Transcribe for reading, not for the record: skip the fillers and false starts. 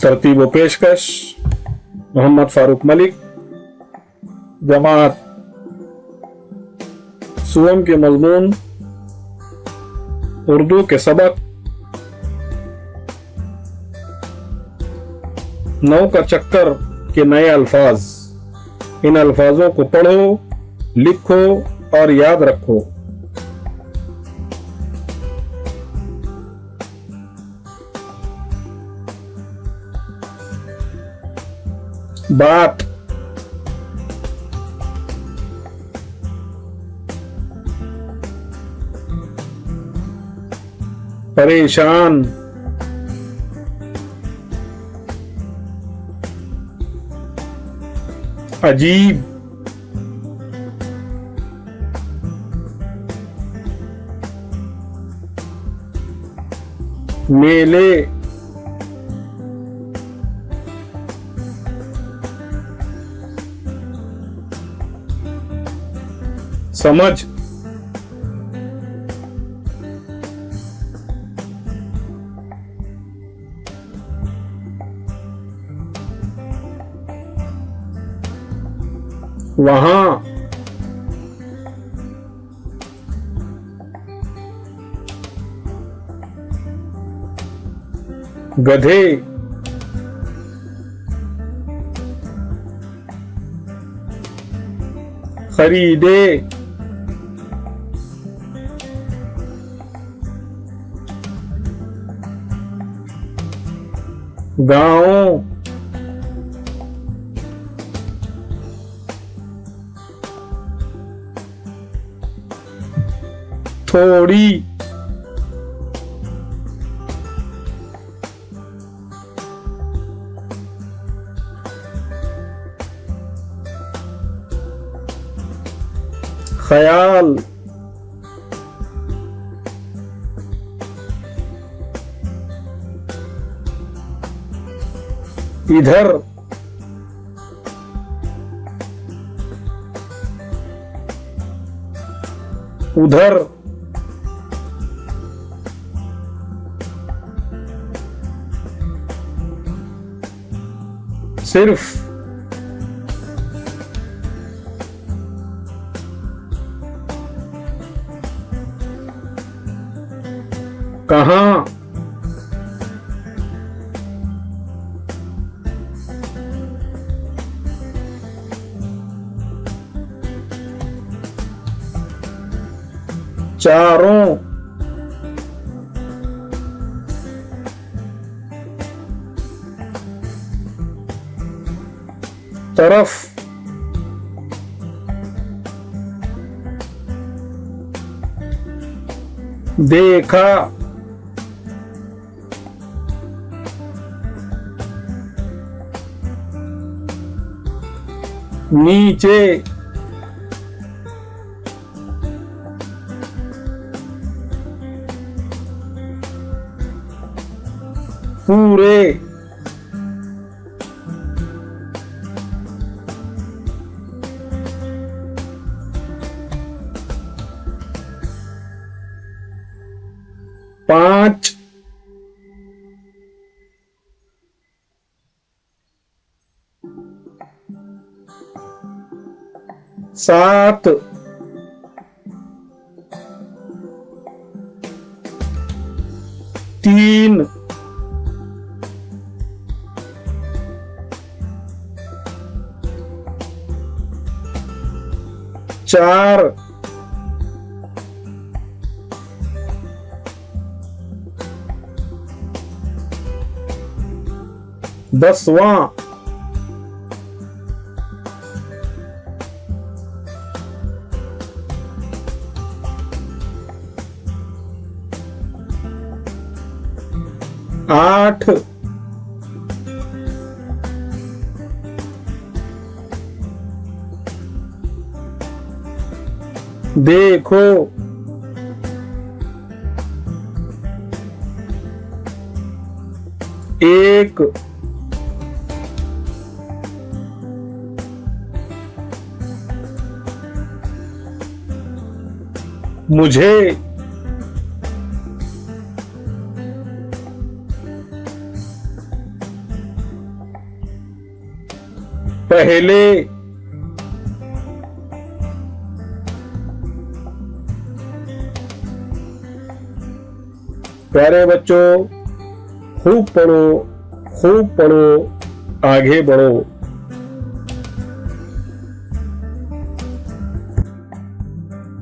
तरतीब व पेशकश मोहम्मद फारूक मलिक। जमात सुवम के मजमून उर्दू के सबक 9 का चक्कर के नए अल्फाज। इन अल्फाजों को पढ़ो, लिखो और याद रखो। बात, परेशान, अजीब, मेले, समझ, वहां, गधे, खरीदे, गांव, थोड़ी, ख्याल, इधर, उधर, सिर्फ, कहां, चारों, तरफ, देखा, नीचे, पूरे, पांच, सात, तीन, चार, दसवां, आठ, देखो, एक, मुझे, पहले। प्यारे बच्चों, खूब पढ़ो, आगे बढ़ो।